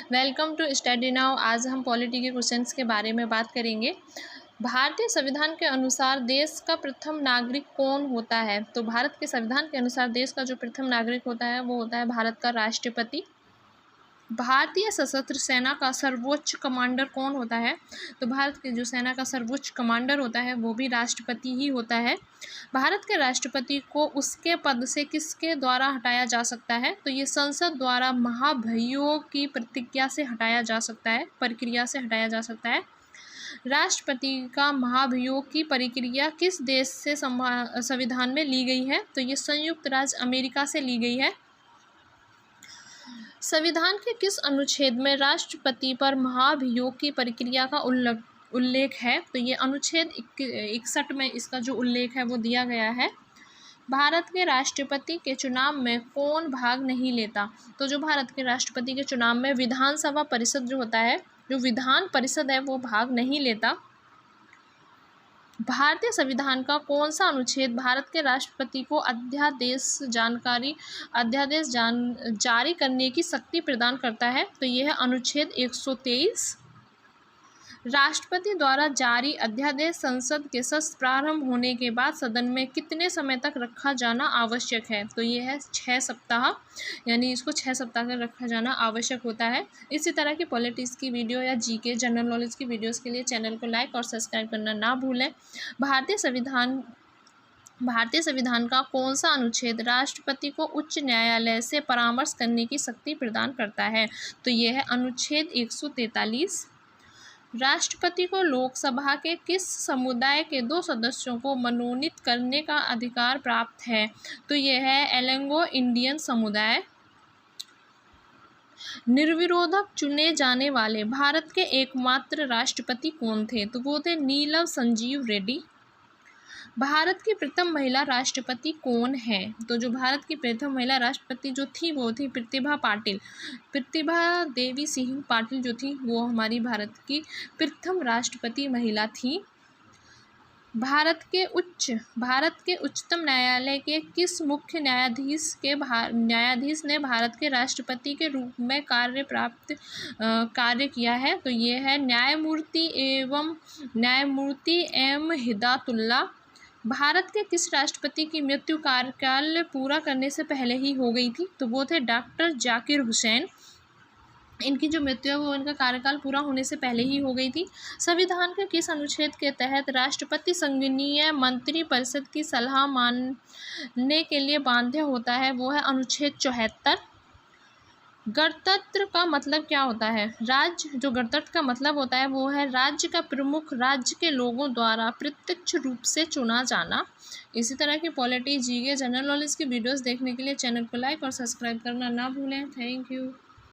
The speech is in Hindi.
Welcome to study now. आज हम पॉलिटी के क्वेश्चंस के बारे में बात करेंगे। भारतीय संविधान के अनुसार देश का प्रथम नागरिक कौन होता है? तो भारत के संविधान के अनुसार देश का जो प्रथम नागरिक होता है वो होता है भारत का राष्ट्रपति। भारतीय सशस्त्र सेना का सर्वोच्च कमांडर कौन होता है? तो भारत के जो सेना का सर्वोच्च कमांडर होता है वो भी राष्ट्रपति ही होता है। भारत के राष्ट्रपति को उसके पद से किसके द्वारा हटाया जा सकता है? तो ये संसद द्वारा महाभियोग की प्रक्रिया से हटाया जा सकता है। राष्ट्रपति का महाभियोग की प्रक्रिया किस देश से संविधान में ली गई है? तो ये संयुक्त राज्य अमेरिका से ली गई है। संविधान के किस अनुच्छेद में राष्ट्रपति पर महाभियोग की प्रक्रिया का उल्लेख है? तो ये अनुच्छेद 61 में इसका जो उल्लेख है वो दिया गया है। भारत के राष्ट्रपति के चुनाव में कौन भाग नहीं लेता? तो जो भारत के राष्ट्रपति के चुनाव में विधानसभा परिषद जो होता है, जो विधान परिषद है वो भाग नहीं लेता। भारतीय संविधान का कौन सा अनुच्छेद भारत के राष्ट्रपति को अध्यादेश जारी करने की शक्ति प्रदान करता है? तो यह है अनुच्छेद 123। राष्ट्रपति द्वारा जारी अध्यादेश संसद के सत्र प्रारंभ होने के बाद सदन में कितने समय तक रखा जाना आवश्यक है? तो ये है 6 सप्ताह, यानी इसको 6 सप्ताह तक रखा जाना आवश्यक होता है। इसी तरह की पॉलिटिक्स की वीडियो या जीके जनरल नॉलेज की वीडियोस के लिए चैनल को लाइक और सब्सक्राइब करना ना भूलें। भारतीय संविधान का कौन सा अनुच्छेद राष्ट्रपति को उच्च न्यायालय से परामर्श करने की शक्ति प्रदान करता है? तो यह है अनुच्छेद 143। राष्ट्रपति को लोकसभा के किस समुदाय के 2 सदस्यों को मनोनीत करने का अधिकार प्राप्त है? तो यह है एंग्लो इंडियन समुदाय। निर्विरोध चुने जाने वाले भारत के एकमात्र राष्ट्रपति कौन थे? तो वो थे नीलम संजीव रेड्डी। भारत की प्रथम महिला राष्ट्रपति कौन है? तो जो भारत की प्रथम महिला राष्ट्रपति जो थी वो थी प्रतिभा देवी सिंह पाटिल जो थी वो हमारी भारत की प्रथम राष्ट्रपति महिला थी। भारत के उच्चतम न्यायालय के किस मुख्य न्यायाधीश ने भारत के राष्ट्रपति के रूप में कार्य किया है? तो ये है न्यायमूर्ति एम हिदायतुल्लाह। भारत के किस राष्ट्रपति की मृत्यु कार्यकाल पूरा करने से पहले ही हो गई थी? तो वो थे डॉक्टर जाकिर हुसैन। इनकी जो मृत्यु है वो इनका कार्यकाल पूरा होने से पहले ही हो गई थी। संविधान के किस अनुच्छेद के तहत राष्ट्रपति संघीय मंत्री परिषद की सलाह मानने के लिए बाध्य होता है? वो है अनुच्छेद 74। गणतंत्र का मतलब क्या होता है? जो गणतंत्र का मतलब होता है वो है राज्य का प्रमुख राज्य के लोगों द्वारा प्रत्यक्ष रूप से चुना जाना। इसी तरह की पॉलिटी, जीके, जनरल नॉलेज की वीडियोस देखने के लिए चैनल को लाइक और सब्सक्राइब करना ना भूलें। Thank you.